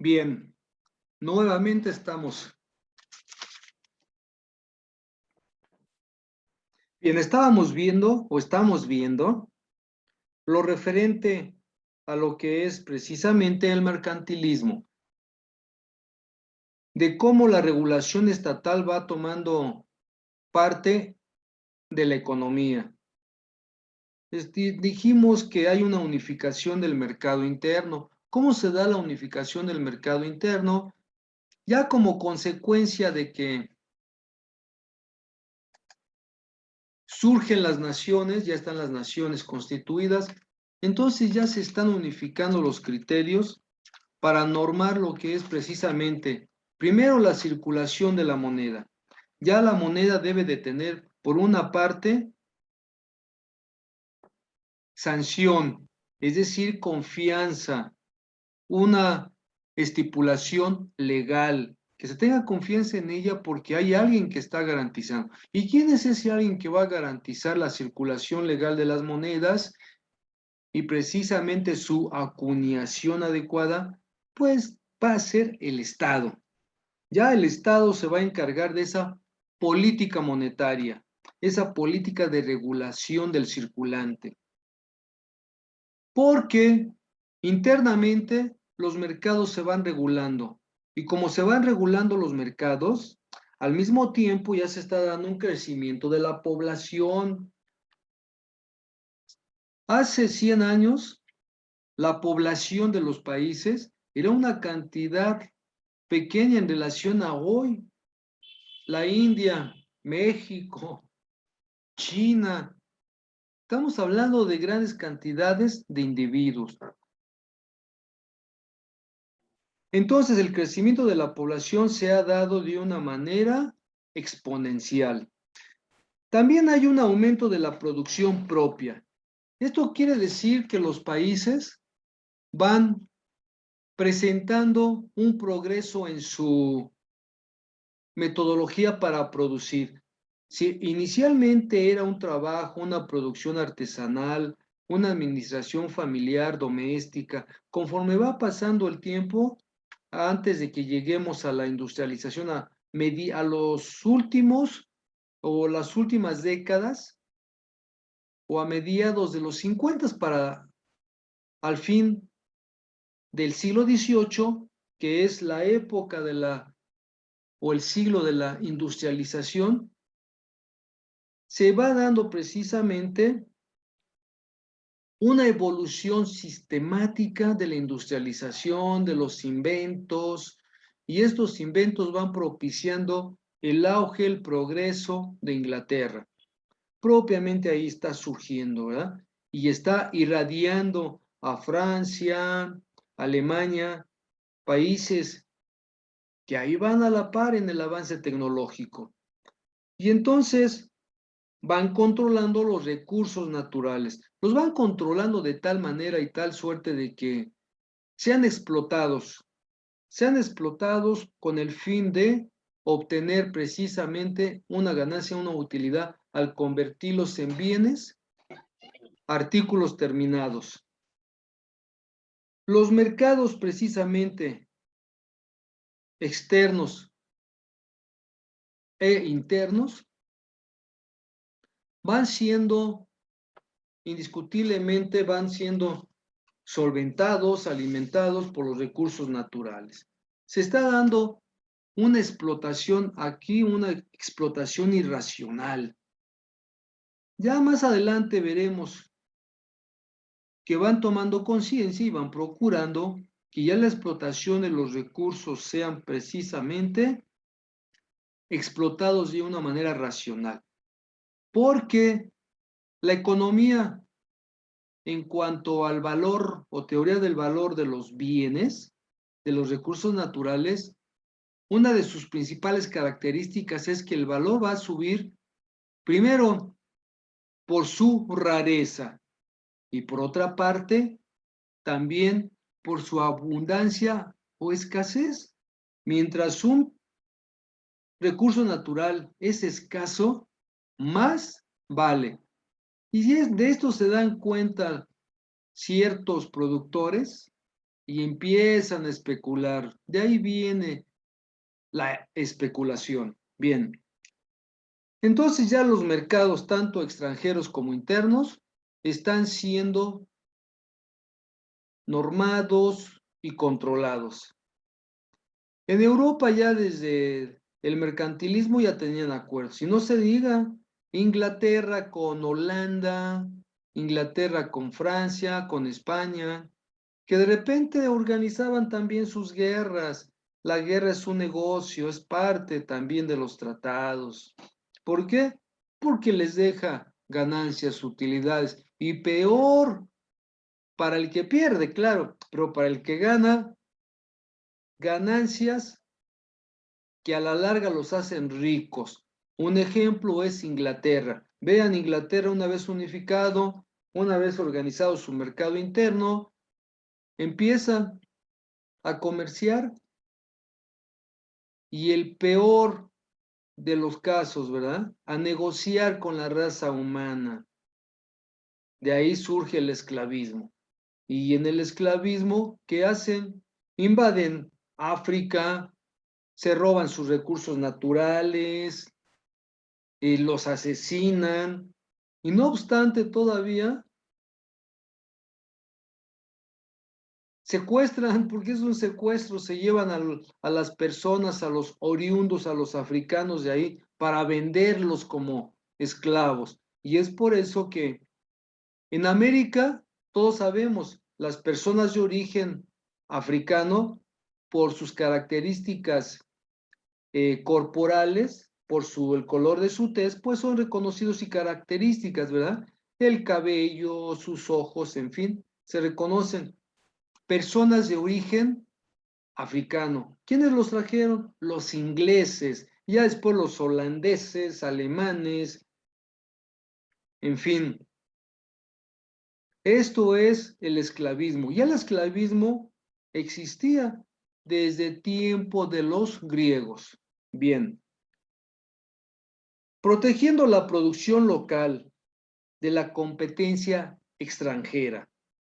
Bien, nuevamente estamos. Bien, estábamos viendo o estamos viendo lo referente a lo que es precisamente el mercantilismo, de cómo la regulación estatal va tomando parte de la economía. Dijimos que hay una unificación del mercado interno. ¿Cómo se da la unificación del mercado interno? Ya como consecuencia de que surgen las naciones, ya están las naciones constituidas, entonces ya se están unificando los criterios para normar lo que es precisamente, primero, la circulación de la moneda. Ya la moneda debe de tener, por una parte, sanción, es decir, confianza, una estipulación legal, que se tenga confianza en ella porque hay alguien que está garantizando. ¿Y quién es ese alguien que va a garantizar la circulación legal de las monedas y precisamente su acuñación adecuada? Pues va a ser el Estado. Ya el Estado se va a encargar de esa política monetaria, esa política de regulación del circulante, porque internamente los mercados se van regulando y como se van regulando los mercados, al mismo tiempo ya se está dando un crecimiento de la población. Hace 100 años, la población de los países era una cantidad pequeña en relación a hoy. La India, México, China, estamos hablando de grandes cantidades de individuos. Entonces, el crecimiento de la población se ha dado de una manera exponencial. También hay un aumento de la producción propia. Esto quiere decir que los países van presentando un progreso en su metodología para producir. Si inicialmente era un trabajo, una producción artesanal, una administración familiar, doméstica, conforme va pasando el tiempo, antes de que lleguemos a la industrialización, a los últimos o las últimas décadas, o a mediados de los 50 para al fin del siglo XVIII, que es la época de la o el siglo de la industrialización, se va dando precisamente una evolución sistemática de la industrialización, de los inventos, y estos inventos van propiciando el auge, el progreso de Inglaterra. Propiamente ahí está surgiendo, ¿verdad? Y está irradiando a Francia, Alemania, países que ahí van a la par en el avance tecnológico. Y entonces van controlando los recursos naturales, los van controlando de tal manera y tal suerte de que sean explotados con el fin de obtener precisamente una ganancia, una utilidad al convertirlos en bienes, artículos terminados. Los mercados precisamente externos e internos van siendo, indiscutiblemente, van siendo solventados, alimentados por los recursos naturales. Se está dando una explotación aquí, una explotación irracional. Ya más adelante veremos que van tomando conciencia y van procurando que ya la explotación de los recursos sean precisamente explotados de una manera racional. Porque la economía, en cuanto al valor o teoría del valor de los bienes, de los recursos naturales, una de sus principales características es que el valor va a subir primero por su rareza y por otra parte también por su abundancia o escasez. Mientras un recurso natural es escaso, más vale. Y de esto se dan cuenta ciertos productores y empiezan a especular. De ahí viene la especulación. Bien. Entonces ya los mercados, tanto extranjeros como internos, están siendo normados y controlados. En Europa ya desde el mercantilismo ya tenían acuerdos. Y no se diga, Inglaterra con Holanda, Inglaterra con Francia, con España, que de repente organizaban también sus guerras. La guerra es un negocio, es parte también de los tratados. ¿Por qué? Porque les deja ganancias, utilidades. Y peor para el que pierde, claro, pero para el que gana, ganancias que a la larga los hacen ricos. Un ejemplo es Inglaterra. Vean, Inglaterra una vez unificado, una vez organizado su mercado interno, empieza a comerciar y el peor de los casos, ¿verdad? A negociar con la raza humana. De ahí surge el esclavismo. Y en el esclavismo, ¿qué hacen? Invaden África, se roban sus recursos naturales, los asesinan, y no obstante todavía secuestran, porque es un secuestro, se llevan a las personas, a los oriundos, a los africanos de ahí, para venderlos como esclavos. Y es por eso que en América, todos sabemos, las personas de origen africano, por sus características corporales, por el color de su tez, pues son reconocidos y características, ¿verdad? El cabello, sus ojos, en fin, se reconocen. Personas de origen africano. ¿Quiénes los trajeron? Los ingleses, ya después los holandeses, alemanes, en fin. Esto es el esclavismo. Ya el esclavismo existía desde tiempo de los griegos. Bien, protegiendo la producción local de la competencia extranjera.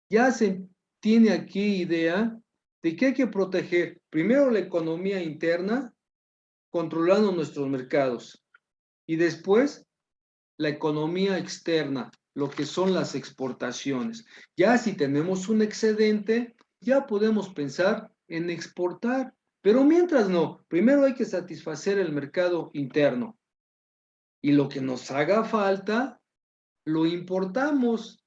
Ya se tiene aquí idea de que hay que proteger primero la economía interna, controlando nuestros mercados, y después la economía externa, lo que son las exportaciones. Ya si tenemos un excedente, ya podemos pensar en exportar, pero mientras no, primero hay que satisfacer el mercado interno y lo que nos haga falta, lo importamos.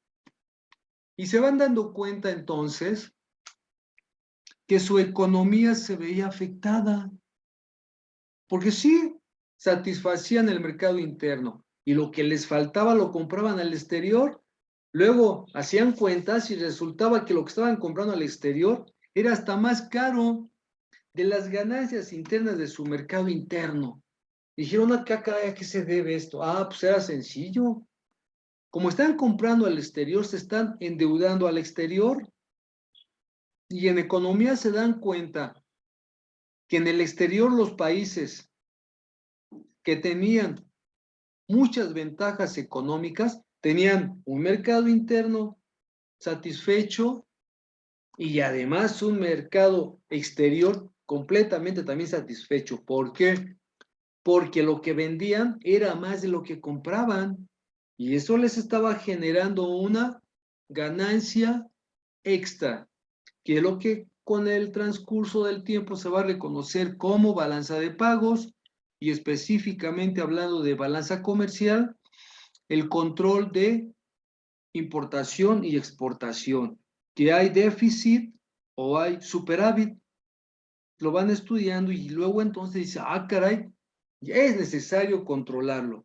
Y se van dando cuenta entonces que su economía se veía afectada, porque sí satisfacían el mercado interno y lo que les faltaba lo compraban al exterior. Luego hacían cuentas y resultaba que lo que estaban comprando al exterior era hasta más caro de las ganancias internas de su mercado interno. Dijeron, acá, ¿a qué se debe esto? Ah, pues era sencillo. Como están comprando al exterior, se están endeudando al exterior. Y en economía se dan cuenta que en el exterior los países que tenían muchas ventajas económicas tenían un mercado interno satisfecho y además un mercado exterior completamente también satisfecho. ¿Por qué? Porque lo que vendían era más de lo que compraban y eso les estaba generando una ganancia extra, que es lo que con el transcurso del tiempo se va a reconocer como balanza de pagos y específicamente hablando de balanza comercial, el control de importación y exportación, que hay déficit o hay superávit, lo van estudiando y luego entonces dice, ah, caray, ya es necesario controlarlo.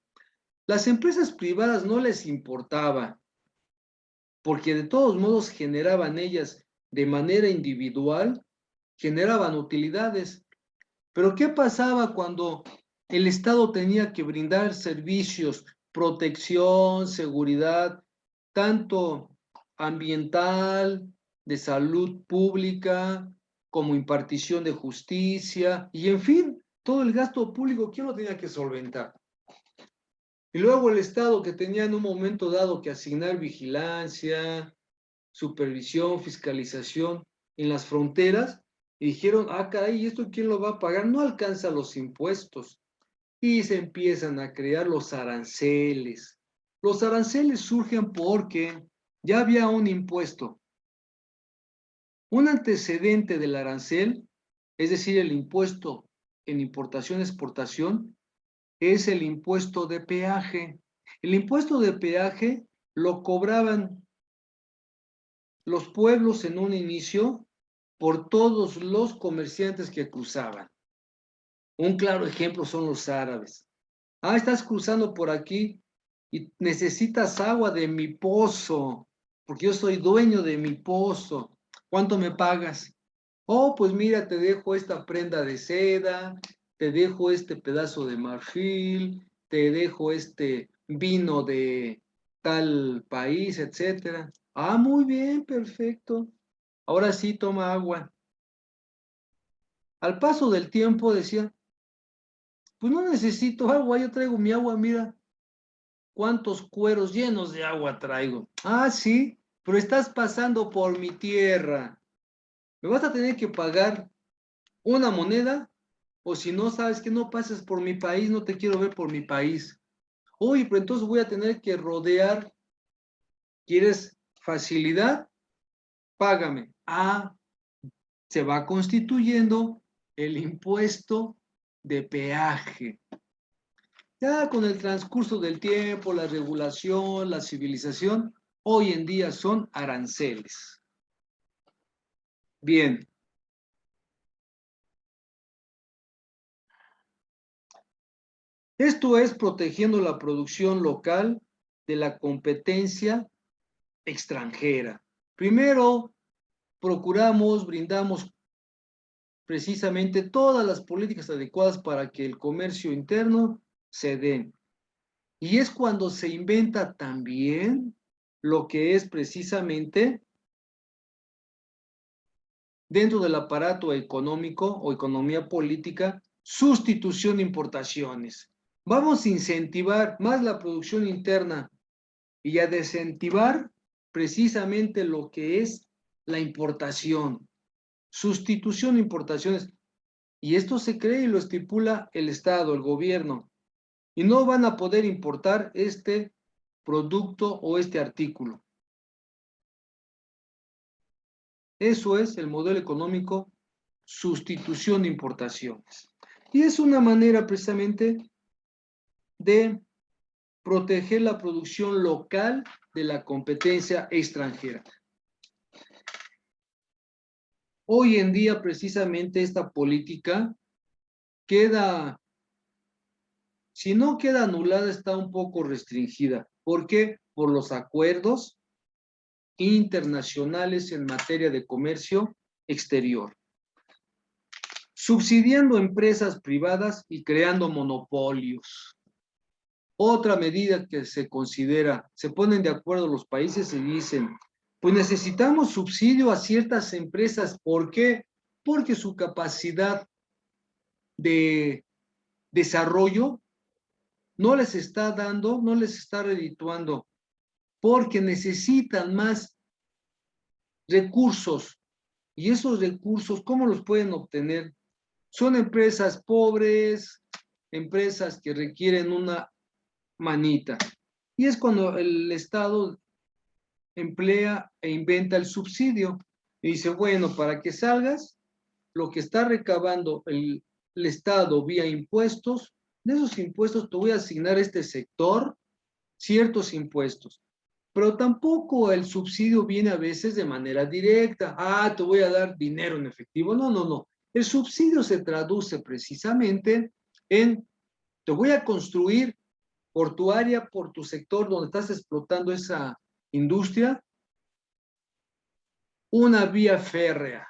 Las empresas privadas no les importaba, porque de todos modos generaban ellas de manera individual, generaban utilidades. Pero ¿qué pasaba cuando el Estado tenía que brindar servicios, protección, seguridad, tanto ambiental, de salud pública, como impartición de justicia, y en fin, todo el gasto público, ¿quién lo tenía que solventar? Y luego el Estado que tenía en un momento dado que asignar vigilancia, supervisión, fiscalización, en las fronteras y dijeron, ah, caray, ¿y esto quién lo va a pagar? No alcanza los impuestos. Y se empiezan a crear los aranceles. Los aranceles surgen porque ya había un impuesto. Un antecedente del arancel, es decir, el impuesto en importación-exportación, es el impuesto de peaje. El impuesto de peaje lo cobraban los pueblos en un inicio por todos los comerciantes que cruzaban. Un claro ejemplo son los árabes. Ah, estás cruzando por aquí y necesitas agua de mi pozo, porque yo soy dueño de mi pozo. ¿Cuánto me pagas? Oh, pues mira, te dejo esta prenda de seda, te dejo este pedazo de marfil, te dejo este vino de tal país, etcétera. Ah, muy bien, perfecto. Ahora sí, toma agua. Al paso del tiempo decía, pues no necesito agua, yo traigo mi agua, mira, cuántos cueros llenos de agua traigo. Ah, sí, pero estás pasando por mi tierra. Me vas a tener que pagar una moneda, o si no sabes que no pases por mi país, no te quiero ver por mi país. Oye, pero entonces voy a tener que rodear. ¿Quieres facilidad? Págame. Ah, se va constituyendo el impuesto de peaje. Ya con el transcurso del tiempo, la regulación, la civilización, hoy en día son aranceles. Bien, esto es protegiendo la producción local de la competencia extranjera. Primero, brindamos precisamente todas las políticas adecuadas para que el comercio interno se dé. Y es cuando se inventa también lo que es precisamente dentro del aparato económico o economía política, sustitución de importaciones. Vamos a incentivar más la producción interna y a desincentivar precisamente lo que es la importación. Sustitución de importaciones. Y esto se cree y lo estipula el Estado, el gobierno. Y no van a poder importar este producto o este artículo. Eso es el modelo económico, sustitución de importaciones. Y es una manera precisamente de proteger la producción local de la competencia extranjera. Hoy en día precisamente esta política queda, si no queda anulada, está un poco restringida. ¿Por qué? Por los acuerdos internacionales en materia de comercio exterior, subsidiando empresas privadas y creando monopolios. Otra medida que se considera, se ponen de acuerdo los países y dicen, pues necesitamos subsidio a ciertas empresas. ¿Por qué? Porque su capacidad de desarrollo no les está dando, no les está redituando, porque necesitan más recursos. Y esos recursos, ¿cómo los pueden obtener? Son empresas pobres, empresas que requieren una manita. Y es cuando el Estado emplea e inventa el subsidio. Y dice, bueno, para que salgas, lo que está recabando el Estado vía impuestos, de esos impuestos te voy a asignar a este sector ciertos impuestos. Pero tampoco el subsidio viene a veces de manera directa. Ah, te voy a dar dinero en efectivo. No, no, no. El subsidio se traduce precisamente en, te voy a construir por tu área, por tu sector donde estás explotando esa industria, una vía férrea.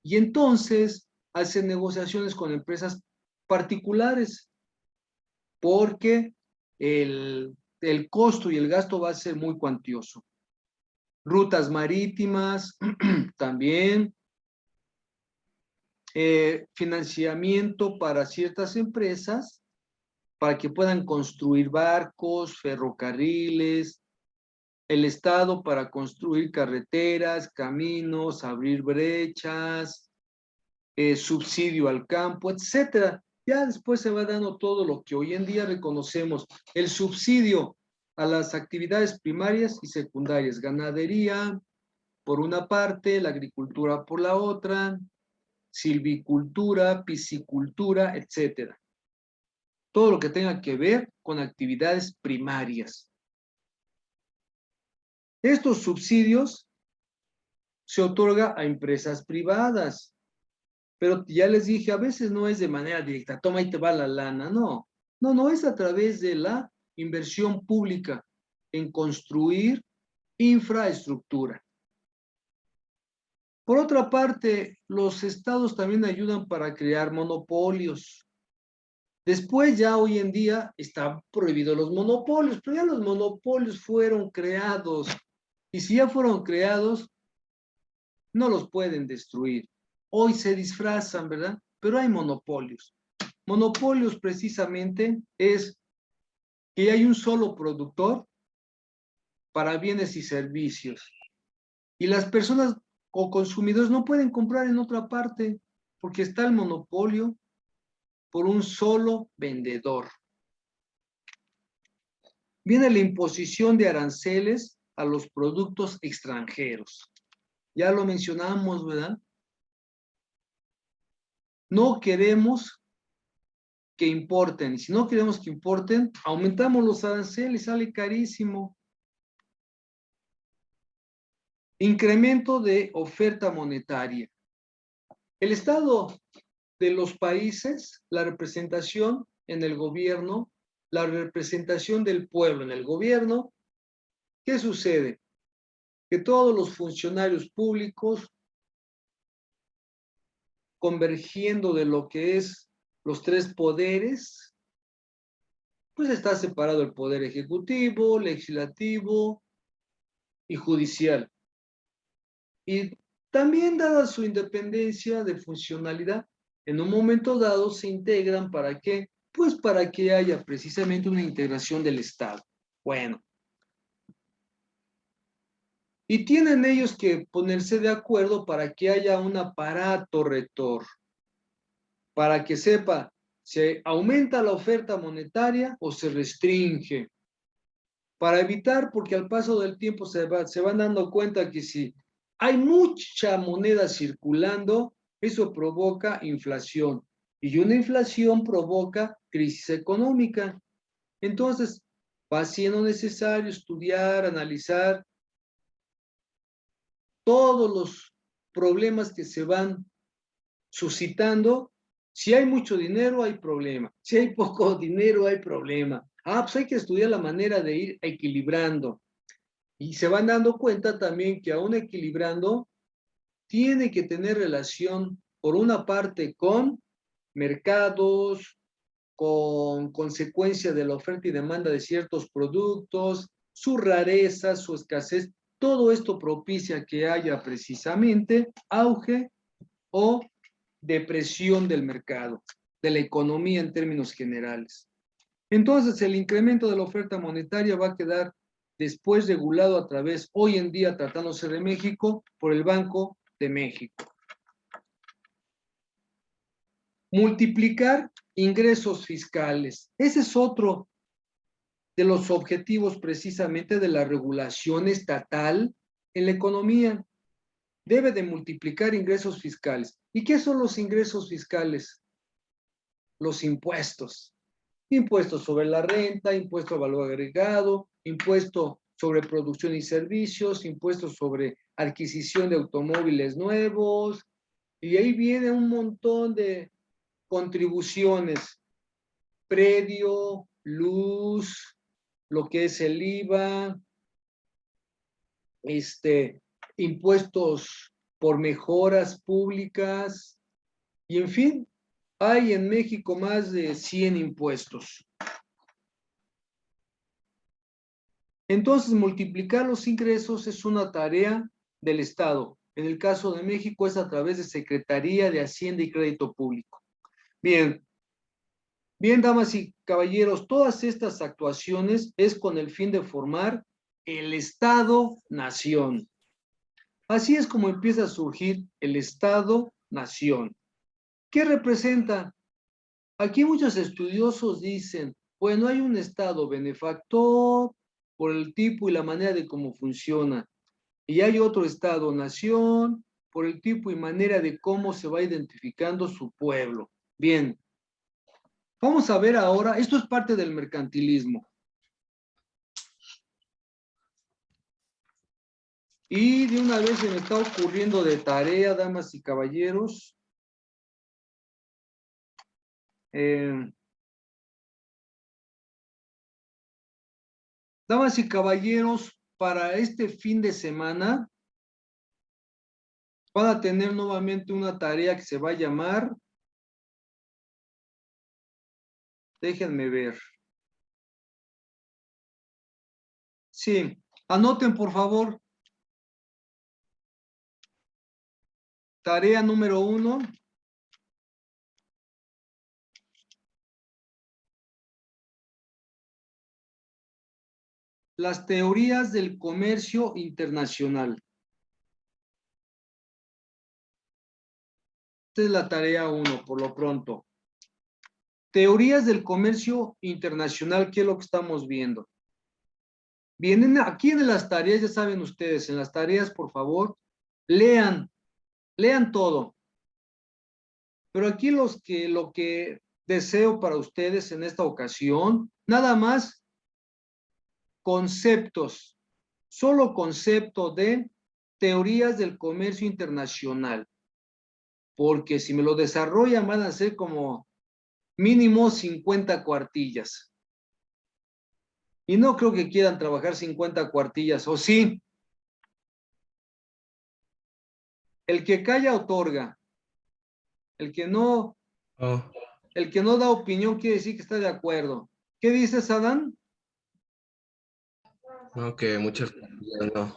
Y entonces hacen negociaciones con empresas particulares porque el costo y el gasto va a ser muy cuantioso. Rutas marítimas también, financiamiento para ciertas empresas para que puedan construir barcos, ferrocarriles, el Estado para construir carreteras, caminos, abrir brechas, subsidio al campo, etcétera. Ya después se va dando todo lo que hoy en día reconocemos, el subsidio a las actividades primarias y secundarias, ganadería por una parte, la agricultura por la otra, silvicultura, piscicultura, etcétera. Todo lo que tenga que ver con actividades primarias. Estos subsidios se otorga a empresas privadas, pero ya les dije, a veces no es de manera directa, toma y te va la lana, no. No, es a través de la inversión pública en construir infraestructura. Por otra parte, los estados también ayudan para crear monopolios. Después ya hoy en día están prohibidos los monopolios, pero ya los monopolios fueron creados. Y si ya fueron creados, no los pueden destruir. Hoy se disfrazan, ¿verdad? Pero hay monopolios. Monopolios precisamente es que hay un solo productor para bienes y servicios. Y las personas o consumidores no pueden comprar en otra parte porque está el monopolio por un solo vendedor. Viene la imposición de aranceles a los productos extranjeros. Ya lo mencionamos, ¿verdad? No queremos que importen. Y si no queremos que importen, aumentamos los aranceles, sale carísimo. Incremento de oferta monetaria. El Estado de los países, la representación en el gobierno, la representación del pueblo en el gobierno, ¿qué sucede? Que todos los funcionarios públicos, convergiendo de lo que es los tres poderes, pues está separado el poder ejecutivo, legislativo y judicial. Y también dada su independencia de funcionalidad, en un momento dado se integran ¿para qué? Pues para que haya precisamente una integración del Estado. Bueno. Y tienen ellos que ponerse de acuerdo para que haya un aparato rector, para que sepa, ¿se aumenta la oferta monetaria o se restringe? Para evitar, porque al paso del tiempo se van dando cuenta que si hay mucha moneda circulando, eso provoca inflación. Y una inflación provoca crisis económica. Entonces, va siendo necesario estudiar, analizar todos los problemas que se van suscitando. Si hay mucho dinero, hay problema. Si hay poco dinero, hay problema. Pues hay que estudiar la manera de ir equilibrando. Y se van dando cuenta también que aún equilibrando, tiene que tener relación, por una parte, con mercados, con consecuencia de la oferta y demanda de ciertos productos, su rareza, su escasez. Todo esto propicia que haya precisamente auge o depresión del mercado, de la economía en términos generales. Entonces, el incremento de la oferta monetaria va a quedar después regulado a través, hoy en día tratándose de México, por el Banco de México. Multiplicar ingresos fiscales. Ese es otro de los objetivos precisamente de la regulación estatal en la economía. Debe de multiplicar ingresos fiscales. ¿Y qué son los ingresos fiscales? Los impuestos. Impuestos sobre la renta, impuesto a valor agregado, impuesto sobre producción y servicios, impuestos sobre adquisición de automóviles nuevos, y ahí viene un montón de contribuciones, predio, luz, lo que es el IVA, impuestos por mejoras públicas, y en fin, hay en México más de 100 impuestos. Entonces, multiplicar los ingresos es una tarea del Estado. En el caso de México es a través de Secretaría de Hacienda y Crédito Público. Bien, damas y caballeros, todas estas actuaciones es con el fin de formar el Estado-Nación. Así es como empieza a surgir el Estado-Nación. ¿Qué representa? Aquí muchos estudiosos dicen, bueno, hay un Estado benefactor por el tipo y la manera de cómo funciona, y hay otro Estado-Nación por el tipo y manera de cómo se va identificando su pueblo. Bien, vamos a ver ahora, esto es parte del mercantilismo. Y de una vez se me está ocurriendo de tarea, damas y caballeros. Damas y caballeros, para este fin de semana van a tener nuevamente una tarea que se va a llamar, déjenme ver. Sí, anoten por favor. Tarea número 1. Las teorías del comercio internacional. Esta es la tarea 1, por lo pronto. Teorías del comercio internacional, ¿qué es lo que estamos viendo? Vienen aquí en las tareas, ya saben ustedes, en las tareas, por favor, lean todo. Pero aquí lo que deseo para ustedes en esta ocasión, nada más conceptos, solo concepto de teorías del comercio internacional, porque si me lo desarrollan van a ser como mínimo 50 cuartillas. Y no creo que quieran trabajar 50 cuartillas, ¿o sí? El que calla otorga. El que no, Oh, el que no da opinión quiere decir que está de acuerdo. ¿Qué dices, Adán? no, que muchas gracias, no.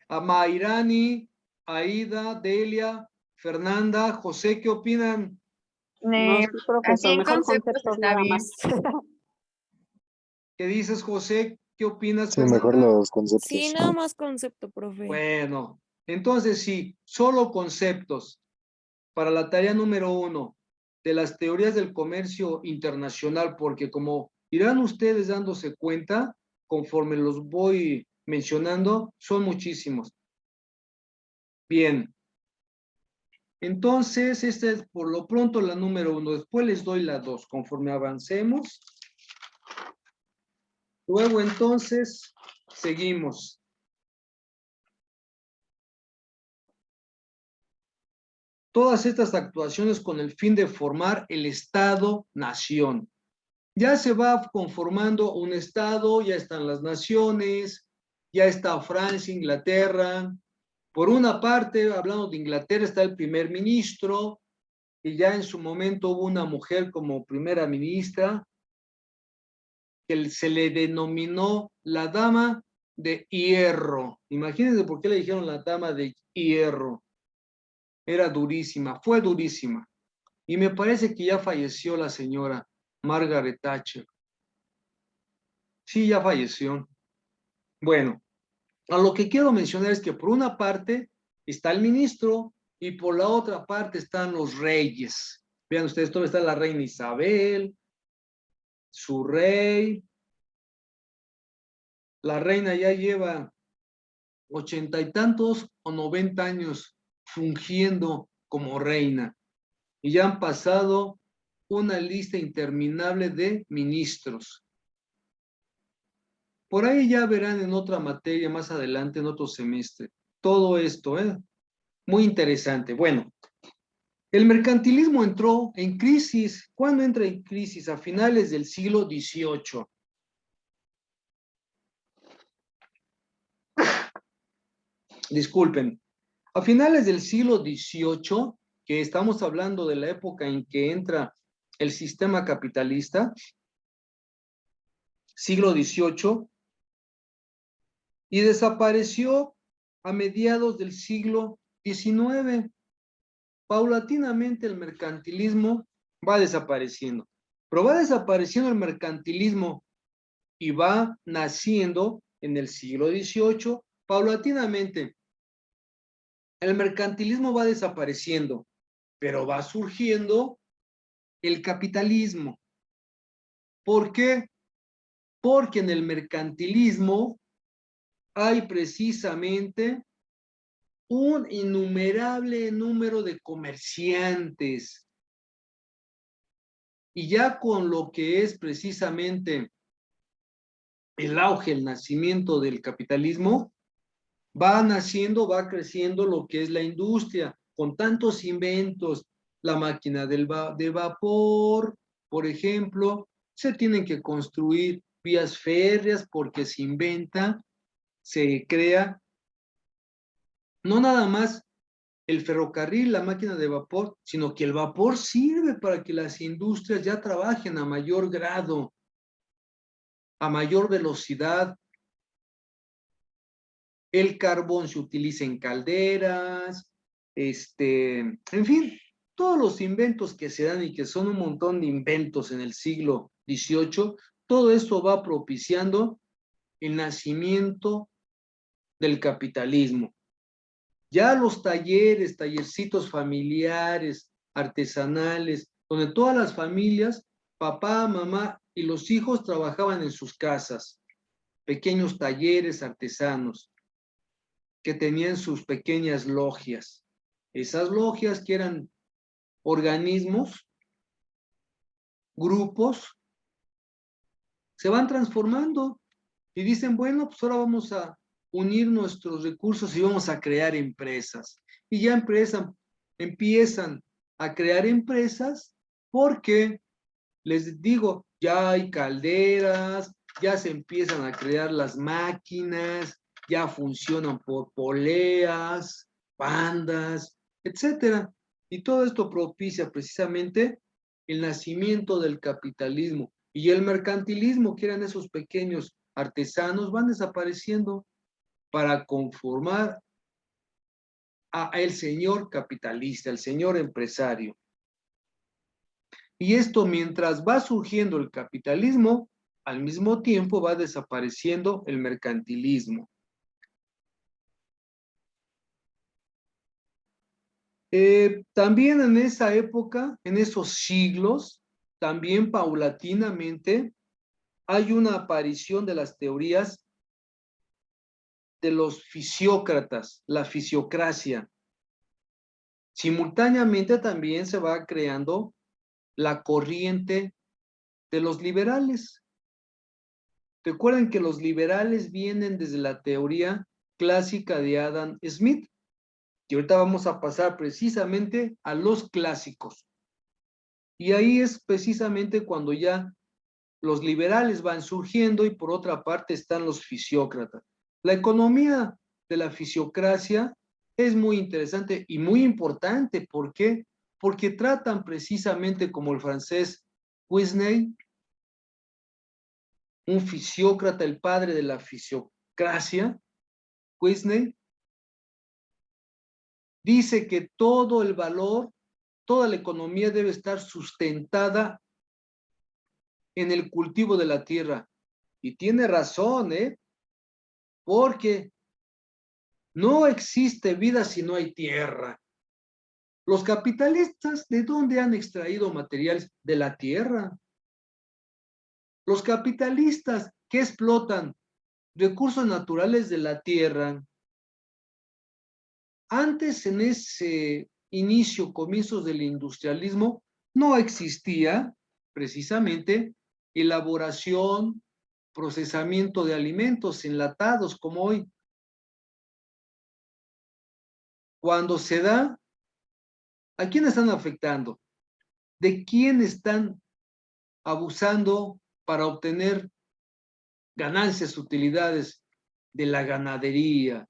A Mairani, Aida, Delia, Fernanda, José, ¿qué opinan? No, sí, Así profesor, en mejor conceptos conceptos está nada bien. más. ¿Qué dices, José? ¿Qué opinas, Sí, mejor Fernanda? los conceptos. Sí, nada más concepto, profe. Bueno, entonces sí, solo conceptos para la tarea número 1 de las teorías del comercio internacional, porque como irán ustedes dándose cuenta, conforme los voy mencionando, son muchísimos. Bien, entonces esta es por lo pronto la número 1, después les doy la 2, conforme avancemos. Luego entonces seguimos. Todas estas actuaciones con el fin de formar el Estado-Nación. Ya se va conformando un Estado, ya están las naciones, ya está Francia, Inglaterra. Por una parte, hablando de Inglaterra, está el primer ministro, y ya en su momento hubo una mujer como primera ministra, que se le denominó la Dama de Hierro. Imagínense por qué le dijeron la Dama de Hierro. Era durísima, fue durísima. Y me parece que ya falleció la señora Margaret Thatcher. Sí, ya falleció. Bueno, a lo que quiero mencionar es que por una parte está el ministro y por la otra parte están los reyes. Vean ustedes, todo está la reina Isabel, su rey. La reina ya lleva 80 y tantos o 90 años fungiendo como reina. Y ya han pasado una lista interminable de ministros. Por ahí ya verán en otra materia más adelante, en otro semestre. Todo esto, muy interesante. Bueno, el mercantilismo entró en crisis. ¿Cuándo entra en crisis? A finales del siglo XVIII. Disculpen. A finales del siglo XVIII, que estamos hablando de la época en que entra el sistema capitalista, siglo XVIII, y desapareció a mediados del siglo XIX. Paulatinamente el mercantilismo va desapareciendo, pero va desapareciendo el mercantilismo y va naciendo en el siglo XVIII, paulatinamente, el mercantilismo va desapareciendo, pero va surgiendo el capitalismo. ¿Por qué? Porque en el mercantilismo hay precisamente un innumerable número de comerciantes. Y ya con lo que es precisamente el auge, el nacimiento del capitalismo, va naciendo, va creciendo lo que es la industria, con tantos inventos, la máquina de vapor, por ejemplo, se tienen que construir vías férreas porque se inventa, se crea, no nada más el ferrocarril, la máquina de vapor, sino que el vapor sirve para que las industrias ya trabajen a mayor grado, a mayor velocidad. El carbón se utiliza en calderas, en fin, todos los inventos que se dan y que son un montón de inventos en el siglo XVIII, todo esto va propiciando el nacimiento del capitalismo. Ya los talleres, tallercitos familiares, artesanales, donde todas las familias, papá, mamá y los hijos trabajaban en sus casas, pequeños talleres artesanos que tenían sus pequeñas logias. Esas logias que eran organismos, grupos, se van transformando y dicen, bueno, pues ahora vamos a unir nuestros recursos y vamos a crear empresas. Y ya empiezan a crear empresas porque, les digo, ya hay calderas, ya se empiezan a crear las máquinas, ya funcionan por poleas, bandas, etcétera. Y todo esto propicia precisamente el nacimiento del capitalismo. Y el mercantilismo, que eran esos pequeños artesanos, van desapareciendo para conformar a el señor capitalista, el señor empresario. Y esto, mientras va surgiendo el capitalismo, al mismo tiempo va desapareciendo el mercantilismo. También en esa época, en esos siglos, también paulatinamente hay una aparición de las teorías de los fisiócratas, la fisiocracia. Simultáneamente también se va creando la corriente de los liberales. Recuerden que los liberales vienen desde la teoría clásica de Adam Smith, y ahorita vamos a pasar precisamente a los clásicos. Y ahí es precisamente cuando ya los liberales van surgiendo y por otra parte están los fisiócratas. La economía de la fisiocracia es muy interesante y muy importante. ¿Por qué? Porque tratan precisamente como el francés Quesnay, un fisiócrata, el padre de la fisiocracia, Quesnay, dice que todo el valor, toda la economía debe estar sustentada en el cultivo de la tierra. Y tiene razón, porque no existe vida si no hay tierra. Los capitalistas, ¿de dónde han extraído materiales? De la tierra. Los capitalistas que explotan recursos naturales de la tierra, antes en ese inicio, comienzos del industrialismo, no existía precisamente elaboración, procesamiento de alimentos enlatados como hoy. Cuando se da, ¿a quién están afectando? ¿De quién están abusando para obtener ganancias, utilidades? De la ganadería,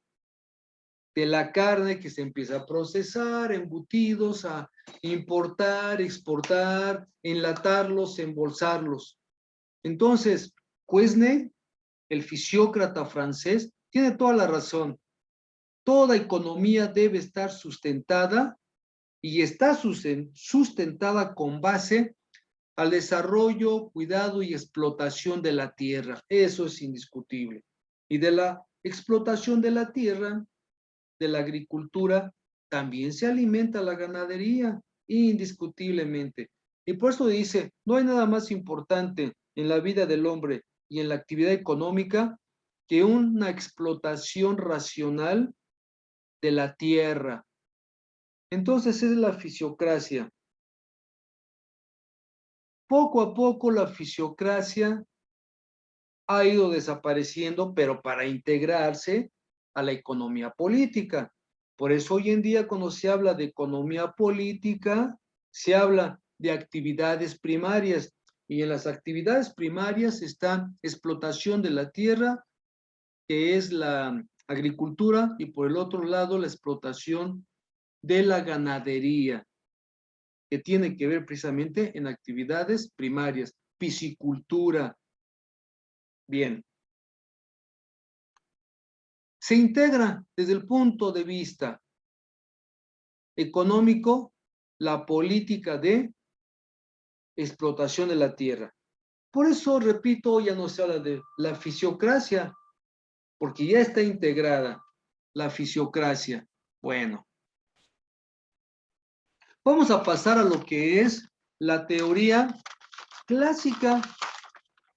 de la carne que se empieza a procesar, embutidos, a importar, exportar, enlatarlos, embolsarlos. Entonces, Quesnay, el fisiócrata francés, tiene toda la razón. Toda economía debe estar sustentada y está sustentada con base al desarrollo, cuidado y explotación de la tierra. Eso es indiscutible. Y de la explotación de la tierra, de la agricultura, también se alimenta la ganadería, indiscutiblemente. Y por eso dice, no hay nada más importante en la vida del hombre y en la actividad económica que una explotación racional de la tierra. Entonces es la fisiocracia. Poco a poco la fisiocracia ha ido desapareciendo, pero para integrarse a la economía política. Por eso hoy en día cuando se habla de economía política, se habla de actividades primarias. Y en las actividades primarias está explotación de la tierra, que es la agricultura, y por el otro lado la explotación de la ganadería, que tiene que ver precisamente en actividades primarias, piscicultura. Bien, se integra desde el punto de vista económico la política de explotación de la tierra. Por eso, repito, ya no se habla de la fisiocracia, porque ya está integrada la fisiocracia. Bueno, vamos a pasar a lo que es la teoría clásica.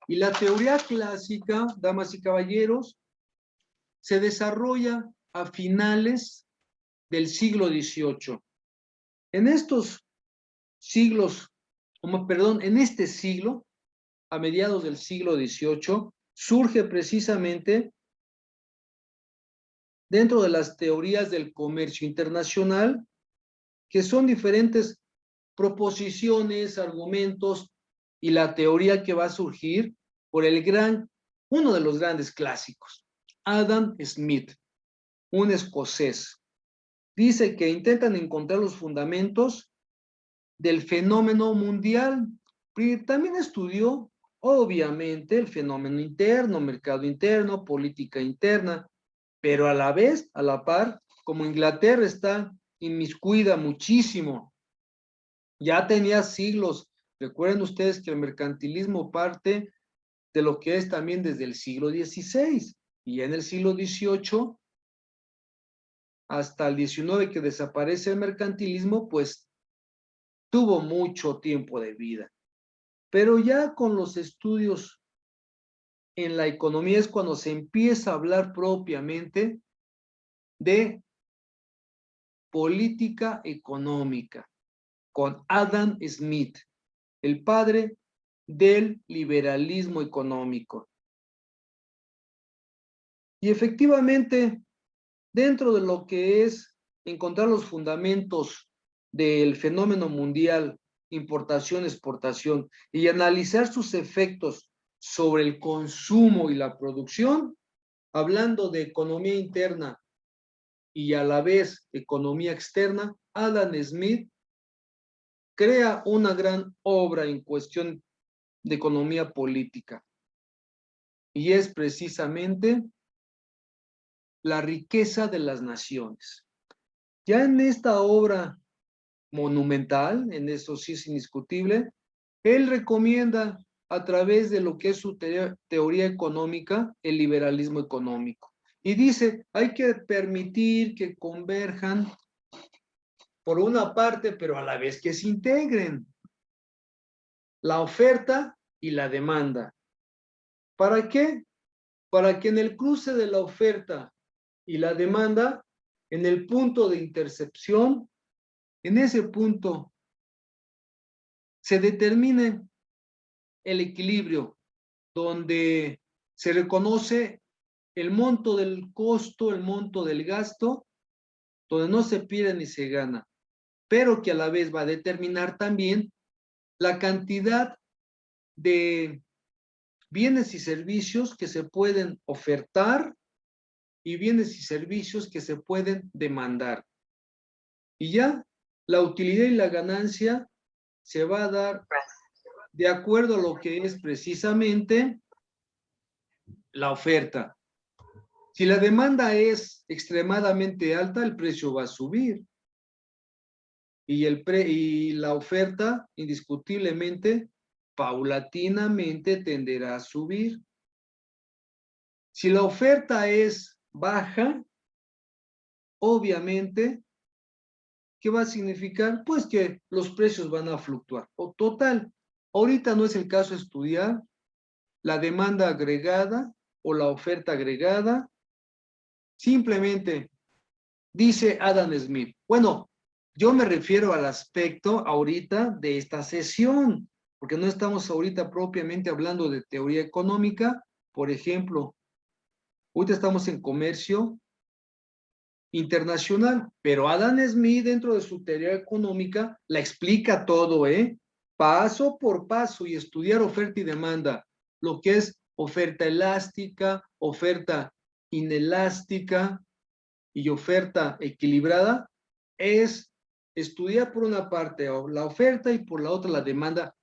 Y la teoría clásica, damas y caballeros, se desarrolla a finales del siglo XVIII. En estos siglos, perdón, en este siglo, a mediados del siglo XVIII, surge precisamente dentro de las teorías del comercio internacional, que son diferentes proposiciones, argumentos, y la teoría que va a surgir por uno de los grandes clásicos, Adam Smith, un escocés. Dice que intentan encontrar los fundamentos del fenómeno mundial. También estudió, obviamente, el fenómeno interno, mercado interno, política interna, pero a la vez, a la par, como Inglaterra está inmiscuida muchísimo, ya tenía siglos. Recuerden ustedes que el mercantilismo parte de lo que es también desde el siglo XVI, y en el siglo XVIII hasta el XIX, que desaparece el mercantilismo, pues tuvo mucho tiempo de vida. Pero ya con los estudios en la economía es cuando se empieza a hablar propiamente de política económica, con Adam Smith, el padre del liberalismo económico. Y efectivamente, dentro de lo que es encontrar los fundamentos del fenómeno mundial, importación, exportación, y analizar sus efectos sobre el consumo y la producción, hablando de economía interna y a la vez economía externa, Adam Smith crea una gran obra en cuestión de economía política, y es precisamente la riqueza de las naciones. Ya en esta obra monumental, en eso sí es indiscutible, él recomienda a través de lo que es su teoría económica, el liberalismo económico. Y dice, hay que permitir que converjan por una parte, pero a la vez que se integren la oferta y la demanda. ¿Para qué? Para que en el cruce de la oferta y la demanda, en el punto de intercepción, en ese punto se determine el equilibrio, donde se reconoce el monto del costo, el monto del gasto, donde no se pierde ni se gana, pero que a la vez va a determinar también la cantidad de bienes y servicios que se pueden ofertar y bienes y servicios que se pueden demandar. Y ya la utilidad y la ganancia se va a dar de acuerdo a lo que es precisamente la oferta. Si la demanda es extremadamente alta, el precio va a subir. Y la oferta, indiscutiblemente, paulatinamente tenderá a subir. Si la oferta es baja, obviamente, ¿qué va a significar? Pues que los precios van a fluctuar. O total, ahorita no es el caso estudiar la demanda agregada o la oferta agregada. Simplemente dice Adam Smith. Bueno, yo me refiero al aspecto ahorita de esta sesión, porque no estamos ahorita propiamente hablando de teoría económica. Por ejemplo, ahorita estamos en comercio internacional, pero Adam Smith dentro de su teoría económica la explica todo, paso por paso, y estudiar oferta y demanda, lo que es oferta elástica, oferta inelástica y oferta equilibrada, es estudiar por una parte la oferta y por la otra la demanda.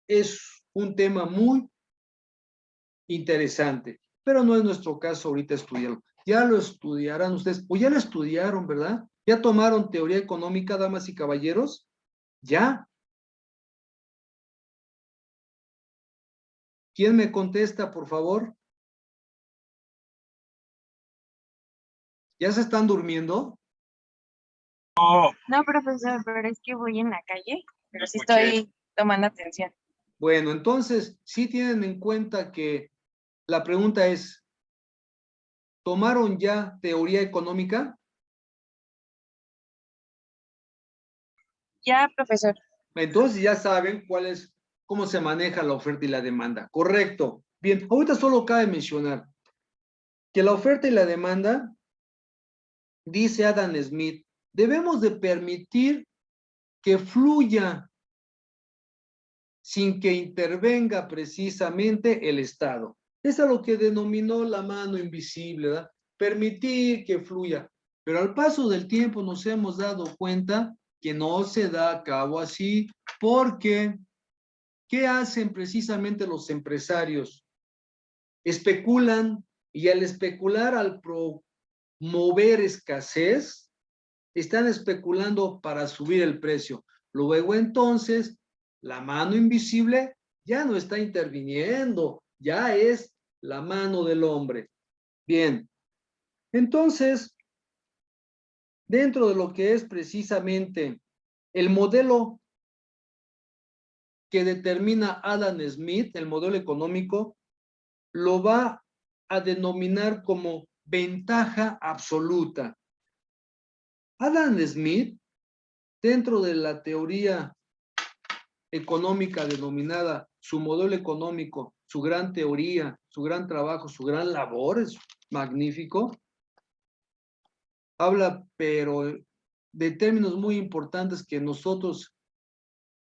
Es un tema muy interesante, pero no es nuestro caso ahorita estudiarlo. Ya lo estudiarán ustedes, o ya lo estudiaron, ¿verdad? ¿Ya tomaron teoría económica, damas y caballeros? ¿Ya? ¿Quién me contesta, por favor? ¿Ya se están durmiendo? No, profesor, pero es que voy en la calle, pero sí estoy tomando atención. Bueno, entonces, sí tienen en cuenta que la pregunta es, ¿tomaron ya teoría económica? Ya, profesor. Entonces ya saben cómo se maneja la oferta y la demanda. Correcto. Bien, ahorita solo cabe mencionar que la oferta y la demanda, dice Adam Smith, debemos de permitir que fluya sin que intervenga precisamente el Estado. Es a lo que denominó la mano invisible, ¿verdad? Permitir que fluya. Pero al paso del tiempo nos hemos dado cuenta que no se da a cabo así, porque ¿qué hacen precisamente los empresarios? Especulan, y al especular, al promover escasez, están especulando para subir el precio. Luego entonces, la mano invisible ya no está interviniendo, ya es la mano del hombre. Bien, entonces, dentro de lo que es precisamente el modelo que determina Adam Smith, el modelo económico, lo va a denominar como ventaja absoluta. Adam Smith, dentro de la teoría económica denominada su modelo económico, su gran teoría, su gran trabajo, su gran labor, es magnífico, habla pero de términos muy importantes que nosotros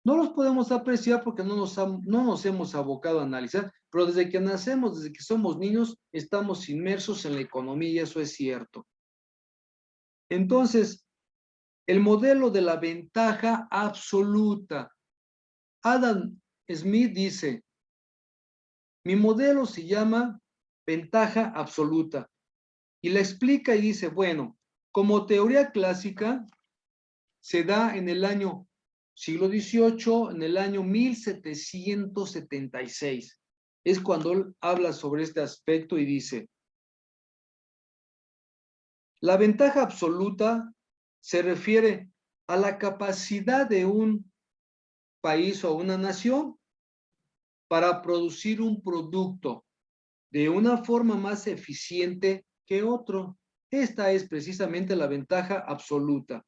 no los podemos apreciar porque no nos hemos abocado a analizar, pero desde que nacemos, desde que somos niños, estamos inmersos en la economía y eso es cierto. Entonces, el modelo de la ventaja absoluta. Adam Smith dice, mi modelo se llama ventaja absoluta y la explica y dice, bueno, como teoría clásica se da en el año siglo XVIII, en el año 1776. Es cuando él habla sobre este aspecto y dice, la ventaja absoluta se refiere a la capacidad de un país o una nación para producir un producto de una forma más eficiente que otro. Esta es precisamente la ventaja absoluta.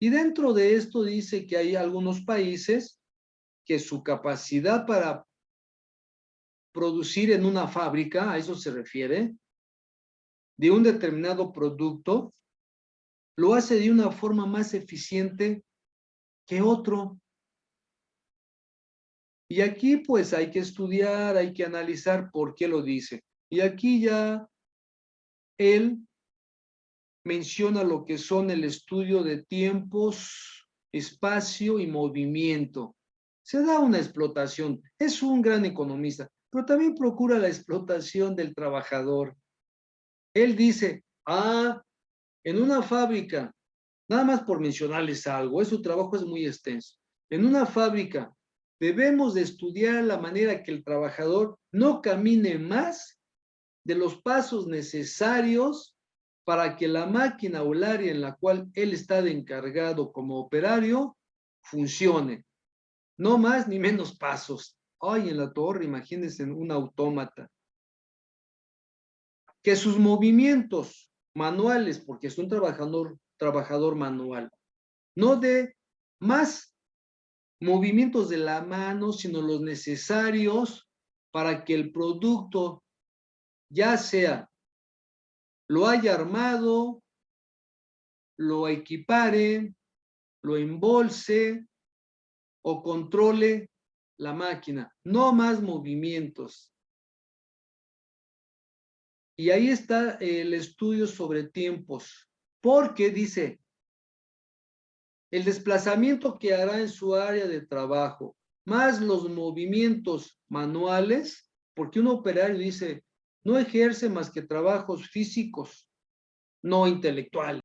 Y dentro de esto dice que hay algunos países que su capacidad para producir en una fábrica, a eso se refiere, de un determinado producto, lo hace de una forma más eficiente que otro. Y aquí pues hay que estudiar, hay que analizar por qué lo dice. Y aquí ya él menciona lo que son el estudio de tiempos, espacio y movimiento. Se da una explotación. Es un gran economista, pero también procura la explotación del trabajador. Él dice, en una fábrica, nada más por mencionarles algo, su trabajo es muy extenso. En una fábrica debemos de estudiar la manera que el trabajador no camine más de los pasos necesarios para que la máquina o el área en la cual él está de encargado como operario funcione. No más ni menos pasos. Ay, en la torre, imagínense un autómata. Que sus movimientos manuales, porque es un trabajador manual, no de más movimientos de la mano, sino los necesarios para que el producto, ya sea lo haya armado, lo equipare, lo embolse o controle la máquina. No más movimientos. Y ahí está el estudio sobre tiempos, porque dice, el desplazamiento que hará en su área de trabajo, más los movimientos manuales, porque un operario dice, no ejerce más que trabajos físicos, no intelectuales.